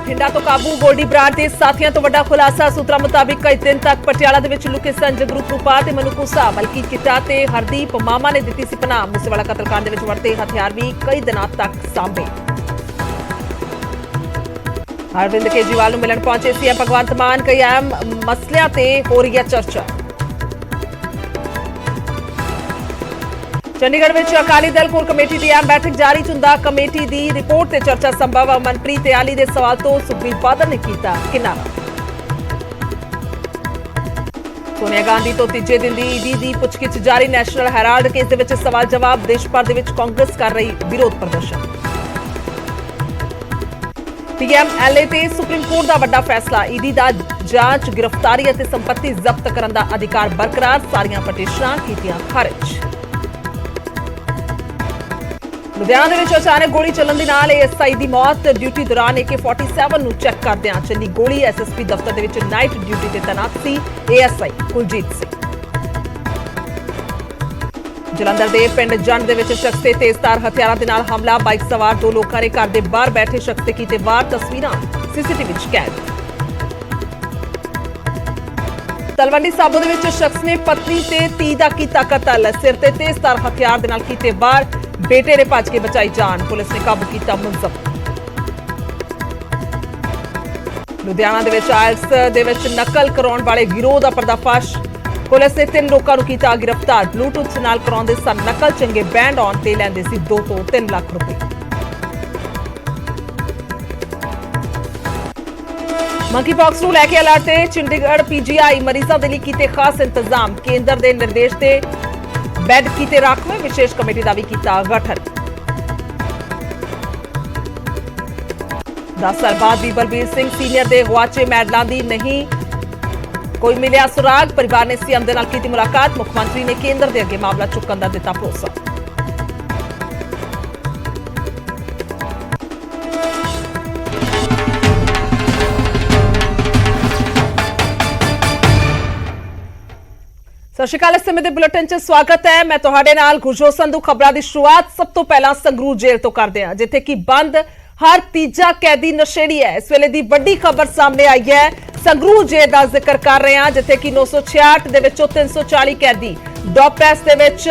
ਬਠਿੰਡਾ ਤੋਂ ਕਾਬੂ ਗੋਲਡੀ ਬਰਾੜ ਦੇ ਸਾਥੀਆਂ ਤੋਂ ਵੱਡਾ ਖੁਲਾਸਾ। ਸੂਤਰਾਂ ਮੁਤਾਬਿਕ ਕਈ ਦਿਨ ਤੱਕ ਪਟਿਆਲਾ ਦੇ ਵਿੱਚ ਲੁਕੇ ਸਨ ਜਗਰੂਪ ਰੂਪਾ ਤੇ ਮਨੁਕੂਸਾ। ਮਲਕੀਤ ਕਿੱਤਾ ਤੇ ਹਰਦੀਪ ਮਾਮਾ ਨੇ ਦਿੱਤੀ ਸੀ ਪਨਾਹ। ਮੂਸੇਵਾਲਾ ਕਤਲकांड ਦੇ ਵਿੱਚ ਵਰਤੇ ਹਥਿਆਰ ਵੀ ਕਈ ਦਿਨਾਂ ਤੱਕ ਸਾਂਭੇ। ਅਰਵਿੰਦ ਕੇਜਰੀਵਾਲ ਨੂੰ ਮਿਲਣ ਪਹੁੰਚੇ ਸੀਐਮ ਭਗਵੰਤ ਮਾਨ। ਕਈ ਅਹਿਮ ਮਸਲਿਆਂ ਤੇ ਹੋ ਰਹੀ ਹੈ ਚਰਚਾ। ਚੰਡੀਗੜ੍ਹ ਵਿੱਚ ਅਕਾਲੀ ਦਲ ਕੋਰ ਕਮੇਟੀ ਦੀ ਅਹਿਮ ਬੈਠਕ ਜਾਰੀ। ਚੁੰਦਾ ਕਮੇਟੀ ਦੀ ਰਿਪੋਰਟ ਤੇ ਚਰਚਾ ਸੰਭਵ। ਮਨਪ੍ਰੀਤ ਆਲੀ ਦੇ ਸਵਾਲ ਤੋਂ ਸੁਖਬੀਰ ਬਾਦਲ ਨੇ ਕੀਤਾ ਕਿਨਾਰਾ। ਸੋਨੀਆ ਗਾਂਧੀ ਤੋਂ ਤੀਜੇ ਦਿਨ ਦੀ ਈਡੀ ਦੀ ਪੁੱਛਗਿੱਛ ਜਾਰੀ। ਨੈਸ਼ਨਲ ਹੈਰਾਲਡ ਕੇਸ ਦੇ ਵਿੱਚ ਸਵਾਲ ਜਵਾਬ। ਦੇਸ਼ ਭਰ ਦੇ ਵਿੱਚ ਕਾਂਗਰਸ ਕਰ ਰਹੀ ਵਿਰੋਧ ਪ੍ਰਦਰਸ਼ਨ। ਪੀਐਮਐਲਏ ਤੇ ਸੁਪਰੀਮ ਕੋਰਟ ਦਾ ਵੱਡਾ ਫੈਸਲਾ। ਈਡੀ ਦਾ ਜਾਂਚ, ਗ੍ਰਿਫਤਾਰੀ ਅਤੇ ਸੰਪत्ति ਜ਼ਬਤ ਕਰਨ ਦਾ ਅਧਿਕਾਰ ਬਰਕਰਾਰ। ਸਾਰੀਆਂ ਪਟੀਸ਼ਨਾਂ ਕੀਤੀਆਂ ਖਾਰਜ। ਲੁਧਿਆਣਾ ਦੇ ਵਿੱਚ ਅਚਾਨਕ ਗੋਲੀ ਚੱਲਣ ਦੇ ਨਾਲ ਏਐਸਆਈ ਦੀ ਮੌਤ। ਡਿਊਟੀ ਦੌਰਾਨ AK-47 ਨੂੰ ਚੈੱਕ ਕਰਦਿਆਂ ਚੱਲੀ ਗੋਲੀ। ਐਸਐਸਪੀ ਦਫ਼ਤਰ ਦੇ ਵਿੱਚ ਨਾਈਟ ਡਿਊਟੀ ਤੇ ਤੈਨਾਤ ਸੀ ਏਐਸਆਈ ਕੁਲਜੀਤ ਸਿੰਘ। ਜਲੰਧਰ ਦੇ ਪਿੰਡ ਜੰਡ ਦੇ ਵਿੱਚ ਸ਼ਖਸ ਤੇ ਤੇਜ਼ਧਾਰ ਹਥਿਆਰਾਂ ਦੇ ਨਾਲ ਹਮਲਾ। ਬਾਈਕ ਸਵਾਰ ਦੋ ਲੋਕਾਂ ਨੇ ਘਰ ਦੇ ਬਾਹਰ ਬੈਠੇ ਸ਼ਖਸ ਤੇ ਕੀਤੇ ਵਾਰ। ਤਸਵੀਰਾਂ ਸੀਸੀਟੀਵੀ ਵਿੱਚ ਕੈਦ। ਤਲਵੰਡੀ ਸਾਬੋ ਦੇ ਵਿੱਚ ਸ਼ਖਸ ਨੇ ਪਤਨੀ ਤੇ ਧੀ ਦਾ ਕੀਤਾ ਕਤਲ। ਸਿਰ ਤੇ ਤੇਜ਼ਧਾਰ ਹਥਿਆਰ ਦੇ ਨਾਲ ਕੀਤੇ ਵਾਰ। ਬੇਟੇ ਨੇ ਭੱਜ ਕੇ ਬਚਾਈ ਜਾਨ। ਪੁਲਿਸ ਨੇ ਕਾਬੂ ਕੀਤਾ ਮੁਲਜ਼ਮ। ਲੁਧਿਆਣਾ ਦੇ ਵਿੱਚ ਆਇਲਸ ਦੇ ਵਿੱਚ ਨਕਲ ਕਰਾਉਣ ਵਾਲੇ ਗਿਰੋਹ ਦਾ ਪਰਦਾਫਾਸ਼। ਪੁਲਿਸ ਨੇ 3 ਲੋਕਾਂ ਨੂੰ ਕੀਤਾ ਗ੍ਰਿਫਤਾਰ। ਬਲੂਟੁੱਥ ਨਾਲ ਕਰਾਉਂਦੇ ਸਨ ਨਕਲ। ਚੰਗੇ ਬੈਂਡ ਆਨ ਤੇ ਲੈਂਦੇ ਸੀ 2 ਤੋਂ 3 ਲੱਖ ਰੁਪਏ। ਮੰਕੀਪੌਕਸ ਨੂੰ ਲੈ ਕੇ ਅਲਰਟ ਤੇ ਚੰਡੀਗੜ੍ਹ ਪੀਜੀਆਈ। ਮਰੀਜ਼ਾਂ ਦੇ ਲਈ ਕੀਤੇ ਖਾਸ ਇੰਤਜ਼ਾਮ। ਕੇਂਦਰ ਦੇ ਨਿਰਦੇਸ਼ ਤੇ ਬੈੱਡ ਕੀਤੇ ਰਾਖਵੇਂ। ਵਿਸ਼ੇਸ਼ ਕਮੇਟੀ ਦਾ ਵੀ ਕੀਤਾ ਗਠਨ। 10 ਸਾਲ ਬਾਅਦ ਵੀ ਬਲਬੀਰ ਸਿੰਘ ਸੀਨੀਅਰ ਦੇ ਗੁਆਚੇ ਮੈਡਲਾਂ ਦੀ ਨਹੀਂ ਕੋਈ ਮਿਲਿਆ ਸੁਰਾਗ। ਪਰਿਵਾਰ ਨੇ ਸੀਐਮ ਦੇ ਨਾਲ ਕੀਤੀ ਮੁਲਾਕਾਤ। ਮੁੱਖ ਮੰਤਰੀ ਨੇ ਕੇਂਦਰ ਦੇ ਅੱਗੇ ਮਾਮਲਾ ਚੁੱਕਣ ਦਾ ਦਿੱਤਾ ਭਰੋਸਾ। ਸਤਿ ਸ਼੍ਰੀ ਅਕਾਲ। ਇਸ ਸਮੇਂ ਦੇ ਬੁਲੇਟਿਨ 'ਚ ਸਵਾਗਤ ਹੈ। ਮੈਂ ਤੁਹਾਡੇ ਨਾਲ ਗੁਰਜੋਤ ਸੰਧੂ। ਖਬਰਾਂ ਦੀ ਸ਼ੁਰੂਆਤ ਸਭ ਤੋਂ ਪਹਿਲਾਂ ਸੰਗਰੂਰ ਜੇਲ੍ਹ ਤੋਂ ਕਰਦੇ ਹਾਂ, ਜਿੱਥੇ ਕਿ ਬੰਦ ਹਰ ਤੀਜਾ ਕੈਦੀ ਨਸ਼ੇੜੀ ਹੈ। ਇਸ ਵੇਲੇ ਦੀ ਵੱਡੀ ਖਬਰ ਸਾਹਮਣੇ ਆਈ ਹੈ। ਸੰਗਰੂਰ ਜੇਲ੍ਹ ਦਾ ਜ਼ਿਕਰ ਕਰ ਰਹੇ ਹਾਂ, ਜਿੱਥੇ ਕਿ 966 ਦੇ ਵਿੱਚੋਂ 340 ਕੈਦੀ ਡੋਪ ਟੈਸਟ ਦੇ ਵਿੱਚ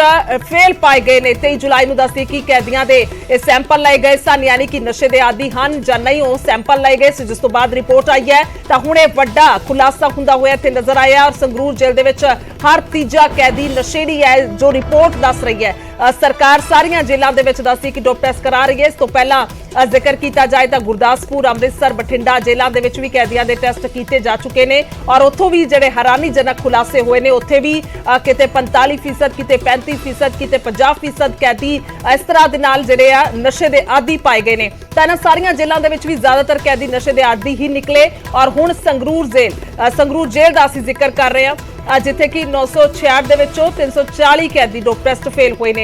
ਫੇਲ ਪਾਏ ਗਏ ਨੇ। 23 ਜੁਲਾਈ ਨੂੰ ਦੱਸਦੀ ਕਿ ਕੈਦੀਆਂ ਦੇ ਇਹ ਸੈਂਪਲ ਲਏ ਗਏ ਸਨ, ਯਾਨੀ ਕਿ ਨਸ਼ੇ ਦੇ ਆਦੀ ਹਨ ਜਾਂ ਨਹੀਂ। ਉਹ ਸੈਂਪਲ ਲਏ ਗਏ ਸੀ, ਜਿਸ ਤੋਂ ਬਾਅਦ ਰਿਪੋਰਟ ਆਈ ਹੈ ਤਾਂ ਹੁਣ ਇਹ ਵੱਡਾ ਖੁਲਾਸਾ ਹੁੰਦਾ ਹੋਇਆ ਇੱਥੇ ਨਜ਼ਰ ਆਇਆ। ਔਰ ਸੰਗਰੂਰ ਜੇਲ੍ਹ ਦੇ ਵਿੱਚ ਹਰ ਤੀਜਾ ਕੈਦੀ ਨਸ਼ੇੜੀ ਹੈ, ਜੋ ਰਿਪੋਰਟ ਦੱਸ ਰਹੀ ਹੈ। ਸਰਕਾਰ ਸਾਰੀਆਂ ਜੇਲ੍ਹਾਂ ਦੇ ਵਿੱਚ ਦੱਸਦੀ ਕਿ ਡੋਪ ਟੈਸਟ ਕਰਾ ਰਹੀ ਹੈ। ਇਸ ਤੋਂ ਪਹਿਲਾਂ ਜ਼ਿਕਰ ਕੀਤਾ ਜਾਏ ਤਾਂ ਗੁਰਦਾਸਪੁਰ, ਅੰਮ੍ਰਿਤਸਰ, ਬਠਿੰਡਾ ਜੇਲ੍ਹਾਂ ਦੇ ਵਿੱਚ ਵੀ ਕੈਦੀਆਂ ਦੇ ਟੈਸਟ ਕੀਤੇ ਜਾ ਚੁੱਕੇ ਨੇ। ਔਰ ਉੱਥੋਂ ਵੀ ਜਿਹੜੇ ਹੈਰਾਨੀਜਨਕ ਖੁਲਾਸੇ ਹੋਏ ਨੇ। ਉੱਥੇ ਵੀ ਕਿਤੇ 45%, ਕਿਤੇ 35%, ਕਿਤੇ 50% ਕੈਦੀ ਇਸ ਤਰ੍ਹਾਂ ਦੇ ਨਾਲ ਜਿਹੜੇ ਆ ਨਸ਼ੇ ਦੇ ਆਦੀ ਪਾਏ ਗਏ ਨੇ। ਤਾਂ ਇਹਨਾਂ ਸਾਰੀਆਂ ਜੇਲ੍ਹਾਂ ਦੇ ਵਿੱਚ ਵੀ ਜ਼ਿਆਦਾਤਰ ਕੈਦੀ ਨਸ਼ੇ ਦੇ ਆਦੀ ਹੀ ਨਿਕਲੇ। ਔਰ ਹੁਣ ਸੰਗਰੂਰ ਜੇਲ੍ਹ ਦਾ ਅਸੀਂ ਜ਼ਿਕਰ ਕਰ ਰਹੇ ਹਾਂ, ਜਿੱਥੇ ਕਿ 966 ਦੇ ਵਿੱਚੋਂ 340 ਕੈਦੀ ਡੋਪ ਟੈਸਟ ਫੇਲ ਹੋਏ ਨੇ।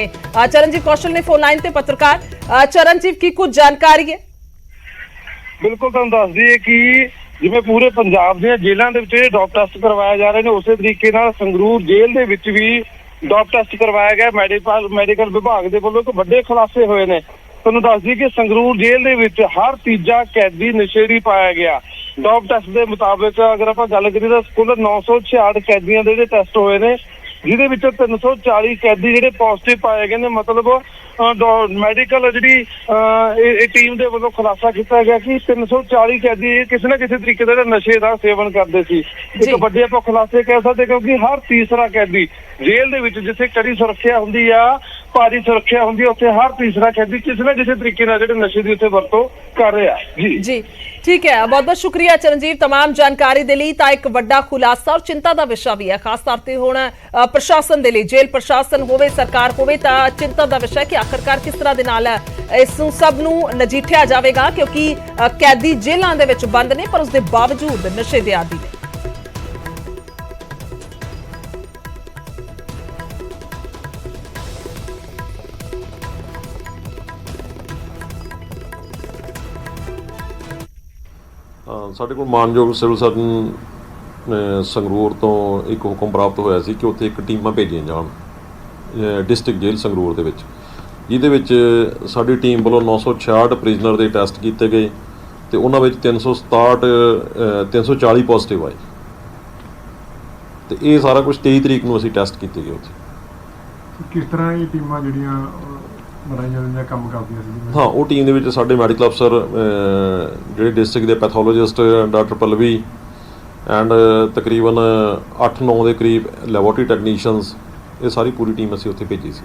ਚਰਨਜੀਤ ਕੌਸ਼ਲ ਨੇ ਫੋਨ ਲਾਈਨ ਤੇ ਪੱਤਰਕਾਰ। ਚਰਨਜੀਤ, ਕੀ ਕੁਝ ਜਾਣਕਾਰੀ ਹੈ? ਬਿਲਕੁਲ, ਤੁਹਾਨੂੰ ਦੱਸ ਦਈਏ ਕਿ ਜਿਵੇਂ ਪੂਰੇ ਪੰਜਾਬ ਦੀਆਂ ਜੇਲ੍ਹਾਂ ਦੇ ਵਿੱਚ ਡੋਪ ਟੈਸਟ ਕਰਵਾਏ ਜਾ ਰਹੇ ਨੇ, ਉਸੇ ਤਰੀਕੇ ਨਾਲ ਸੰਗਰੂਰ ਜੇਲ੍ਹ ਦੇ ਵਿੱਚ ਵੀ ਡੋਪ ਟੈਸਟ ਕਰਵਾਇਆ ਗਿਆ। ਮੈਡੀਕਲ ਵਿਭਾਗ ਦੇ ਵੱਲੋਂ ਇੱਕ ਵੱਡੇ ਖੁਲਾਸੇ ਹੋਏ ਨੇ। ਤੁਹਾਨੂੰ ਦੱਸ ਦਈਏ ਕਿ ਸੰਗਰੂਰ ਜੇਲ੍ਹ ਦੇ ਵਿੱਚ ਹਰ ਤੀਜਾ ਕੈਦੀ ਨਸ਼ੇੜੀ ਪਾਇਆ ਗਿਆ। ਡੋਪ ਟੈਸਟ ਦੇ ਮੁਤਾਬਕ ਅਗਰ ਆਪਾਂ ਗੱਲ ਕਰੀਏ ਤਾਂ ਕੁੱਲ 966 ਕੈਦੀਆਂ ਦੇ ਜਿਹੜੇ ਟੈਸਟ ਹੋਏ ਨੇ, ਜਿਹਦੇ ਵਿੱਚੋਂ 340 ਕੈਦੀ ਜਿਹੜੇ ਪੋਜ਼ਿਟਿਵ ਪਾਏ ਗਏ ਨੇ। ਮਤਲਬ ਮੈਡੀਕਲ ਜਿਹੜੀ ਇਹ ਟੀਮ ਦੇ ਵੱਲੋਂ ਖੁਲਾਸਾ ਕੀਤਾ ਗਿਆ ਕਿ 340 ਕੈਦੀ ਕਿਸੇ ਨਾ ਕਿਸੇ ਤਰੀਕੇ ਦਾ ਨਸ਼ੇ ਦਾ ਸੇਵਨ ਕਰਦੇ ਸੀ। ਇੱਕ ਵੱਡੇ ਆਪਾਂ ਖੁਲਾਸੇ ਕਹਿ ਸਕਦੇ, ਕਿਉਂਕਿ ਹਰ ਤੀਸਰਾ ਕੈਦੀ ਜੇਲ੍ਹ ਦੇ ਵਿੱਚ ਜਿੱਥੇ ਕੜੀ ਸੁਰੱਖਿਆ ਹੁੰਦੀ ਆ, ਭਾਰੀ ਸੁਰੱਖਿਆ ਹੁੰਦੀ ਆ, ਉੱਥੇ ਹਰ ਤੀਸਰਾ ਕੈਦੀ ਕਿਸੇ ਨਾ ਕਿਸੇ ਤਰੀਕੇ ਨਾਲ ਜਿਹੜੇ ਨਸ਼ੇ ਦੀ ਉੱਥੇ ਵਰਤੋਂ ਕਰ ਰਿਹਾ। ਜੀ ਠੀਕ ਹੈ, ਬਹੁਤ ਬਹੁਤ ਸ਼ੁਕਰੀਆ ਚਰਨਜੀਤ ਤਮਾਮ ਜਾਣਕਾਰੀ ਦੇ ਲਈ। ਤਾਂ ਇੱਕ ਵੱਡਾ ਖੁਲਾਸਾ ਔਰ ਚਿੰਤਾ ਦਾ ਵਿਸ਼ਾ ਵੀ ਹੈ, ਖਾਸ ਤੌਰ ਤੇ ਹੁਣ ਪ੍ਰਸ਼ਾਸਨ ਦੇ ਲਈ। ਜੇਲ੍ਹ ਪ੍ਰਸ਼ਾਸਨ ਹੋਵੇ, ਸਰਕਾਰ ਹੋਵੇ, ਤਾਂ ਚਿੰਤਾ ਦਾ ਵਿਸ਼ਾ ਕਿ ਆਖਰਕਾਰ ਕਿਸ ਤਰ੍ਹਾਂ ਦੇ ਨਾਲ ਇਸ ਨੂੰ ਸਭ ਨੂੰ ਨਜਿੱਠਿਆ ਜਾਵੇਗਾ, ਕਿਉਂਕਿ ਕੈਦੀ ਜੇਲ੍ਹਾਂ ਦੇ ਵਿੱਚ ਬੰਦ ਨੇ ਪਰ ਉਸ ਦੇ ਬਾਵਜੂਦ ਨਸ਼ੇ ਦੇ ਆਦੀ ਨੇ। ਸਾਡੇ ਕੋਲ ਮਾਨਯੋਗ ਸਿਵਲ ਸਰਜਨ ਸੰਗਰੂਰ ਤੋਂ ਇੱਕ ਹੁਕਮ ਪ੍ਰਾਪਤ ਹੋਇਆ ਸੀ ਕਿ ਉੱਥੇ ਇੱਕ ਟੀਮਾਂ ਭੇਜੀਆਂ ਜਾਣ ਡਿਸਟ੍ਰਿਕਟ ਜੇਲ੍ਹ ਸੰਗਰੂਰ ਦੇ ਵਿੱਚ, ਜਿਹਦੇ ਵਿੱਚ ਸਾਡੀ ਟੀਮ ਵੱਲੋਂ 966 ਪ੍ਰਿਜ਼ਨਰ ਦੇ ਟੈਸਟ ਕੀਤੇ ਗਏ ਤੇ ਉਹਨਾਂ ਵਿੱਚ 340 ਪੋਜ਼ਿਟਿਵ ਆਏ ਤੇ ਇਹ ਸਾਰਾ ਕੁਝ 23 ਤਰੀਕ ਨੂੰ ਅਸੀਂ ਟੈਸਟ ਕੀਤੇ ਗਏ ਉੱਥੇ। ਕਿਸ ਤਰ੍ਹਾਂ ਇਹ ਟੀਮਾਂ ਜਿਹੜੀਆਂ ਬਣਾਈਆਂ ਜਾਂ ਕੰਮ ਕਰਦੀਆਂ ਸੀ? ਹਾਂ, ਉਹ ਟੀਮ ਦੇ ਵਿੱਚ ਸਾਡੇ ਮੈਡੀਕਲ ਅਫਸਰ ਜਿਹੜੇ ਡਿਸਟ੍ਰਿਕਟ ਦੇ ਪੈਥੋਲੋਜਿਸਟ ਡਾਕਟਰ ਪਲਵੀ ਐਂਡ ਤਕਰੀਬਨ 8-9 ਦੇ ਕਰੀਬ ਲੈਬੋਰਟਰੀ ਟੈਕਨੀਸ਼ੀਅਨਸ, ਇਹ ਸਾਰੀ ਪੂਰੀ ਟੀਮ ਅਸੀਂ ਉੱਥੇ ਭੇਜੀ ਸੀ।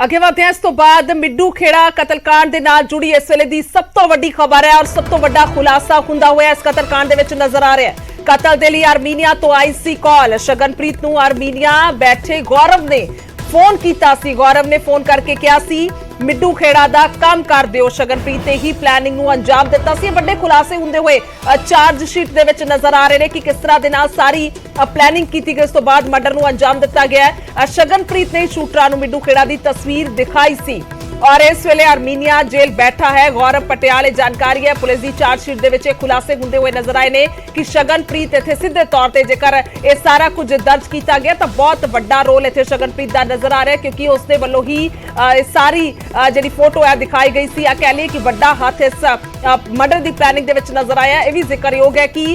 ਅੱਗੇ ਵਧਦੇ ਹਾਂ। ਇਸ ਤੋਂ ਬਾਅਦ ਮਿੱਡੂ ਖੇੜਾ ਕਤਲकांड ਦੇ ਨਾਲ ਜੁੜੀ ਇਸ ਵੇਲੇ ਦੀ ਸਭ ਤੋਂ ਵੱਡੀ ਖਬਰ ਹੈ ਔਰ ਸਭ ਤੋਂ ਵੱਡਾ ਖੁਲਾਸਾ ਹੁੰਦਾ ਹੋਇਆ ਇਸ ਕਤਲकांड ਦੇ ਵਿੱਚ ਨਜ਼ਰ ਆ ਰਿਹਾ ਹੈ। ਕਤਲ ਦੇ ਲਈ ਆਰਮੀਨੀਆ ਤੋਂ ਆਈ ਸੀ ਕਾਲ। ਸ਼ਗਨਪ੍ਰੀਤ ਨੂੰ ਆਰਮੀਨੀਆ ਬੈਠੇ ਗੌਰਵ ਨੇ ਫੋਨ ਕੀਤਾ ਸੀ। ਗੌਰਵ ਨੇ ਫੋਨ ਕਰਕੇ ਕਿਹਾ ਸੀ ਮਿੱਡੂ ਖੇੜਾ ਦਾ ਕੰਮ ਕਰ ਦਿਓ। ਸ਼ਗਨਪ੍ਰੀਤ ਤੇ ਹੀ ਪਲੈਨਿੰਗ ਨੂੰ ਅੰਜਾਮ ਦਿੱਤਾ ਸੀ। ਵੱਡੇ ਖੁਲਾਸੇ ਹੁੰਦੇ ਹੋਏ ਚਾਰਜ ਸ਼ੀਟ ਦੇ ਵਿੱਚ ਨਜ਼ਰ ਆ ਰਹੇ ਨੇ ਕਿ ਕਿਸ ਤਰ੍ਹਾਂ ਦੇ ਨਾਲ ਸਾਰੀ ਪਲੈਨਿੰਗ ਕੀਤੀ ਗਈ। ਉਸ ਤੋਂ ਬਾਅਦ ਮਰਡਰ ਨੂੰ ਅੰਜਾਮ ਦਿੱਤਾ ਗਿਆ ਹੈ। ਸ਼ਗਨਪ੍ਰੀਤ ਨੇ ਸ਼ੂਟਰਾਂ ਨੂੰ ਮਿੱਡੂ ਖੇੜਾ ਦੀ ਤਸਵੀਰ ਦਿਖਾਈ ਸੀ और इस वेले आर्मीनिया जेल बैठा है गौरव पटियाल। जानकारी है पुलिस की चार्जशीट दे विच खुलासे होंदे हुए नजर आए ने कि शगनप्रीत इत्थे सीधे तौर ते जेकर ये सारा कुछ दर्ज किया गया तो बहुत वड्डा रोल इत्थे शगनप्रीत दा नजर आ रहा है क्योंकि उसदे वल्लों ही सारी जिहड़ी फोटो है दिखाई गई सी। कह लईए कि वड्डा हथ इस मर्डर की प्लैनिंग दे विच नजर आया। यह भी जिक्रयोग है कि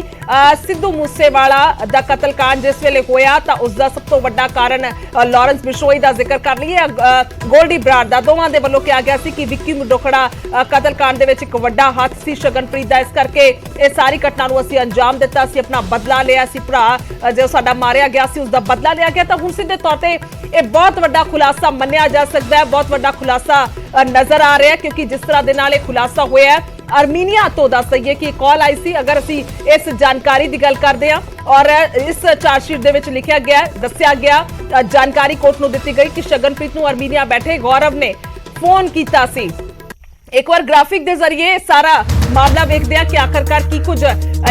सिद्धू मूसेवाला दा कतलकांड जिस वेले होया तां उसदा सब तो वड्डा कारण लॉरेंस बिशोई दा जिक्र कर लईए, गोल्डी बराड़ दा। दोवां दे ਵੱਲੋਂ ਕਿਹਾ ਗਿਆ ਸੀ ਕਿ ਵਿੱਕੀ ਮਿੱਡੂ ਖੇੜਾ ਕਤਲकांड ਦੇ ਵਿੱਚ ਇੱਕ ਵੱਡਾ ਹੱਥ ਸੀ ਸ਼ਗਨਪ੍ਰੀਤ ਦਾ। ਇਸ ਕਰਕੇ ਇਹ ਸਾਰੀ ਘਟਨਾ ਨੂੰ ਅਸੀਂ ਅੰਜਾਮ ਦਿੱਤਾ ਸੀ, ਆਪਣਾ ਬਦਲਾ ਲਿਆ ਸੀ। ਭਰਾ ਜੋ ਸਾਡਾ ਮਾਰਿਆ ਗਿਆ ਸੀ ਉਸਦਾ ਬਦਲਾ ਲਿਆ ਗਿਆ। ਤਾਂ ਹੁਣ ਸਿੱਧੇ ਤੌਰ ਤੇ ਇਹ ਬਹੁਤ ਵੱਡਾ ਖੁਲਾਸਾ ਮੰਨਿਆ ਜਾ ਸਕਦਾ ਹੈ, ਬਹੁਤ ਵੱਡਾ ਖੁਲਾਸਾ ਨਜ਼ਰ ਆ ਰਿਹਾ ਕਿਉਂਕਿ ਜਿਸ ਤਰ੍ਹਾਂ ਦੇ ਨਾਲ ਇਹ ਖੁਲਾਸਾ ਹੋਇਆ ਹੈ आर्मीनिया तो दस दईए कि कॉल आई सी। अगर असी इस जानकारी की गल करते हैं और इस चार्जशीट दे विच लिखा गया दस्या गया जानकारी कोर्ट नूं दित्ती गई कि शगनप्रीत नूं आर्मीनिया बैठे गौरव ने फोन कीता सी। एक बार ग्राफिक दे जरिए सारा मामला वेखदे हां कि आखिरकार की कुछ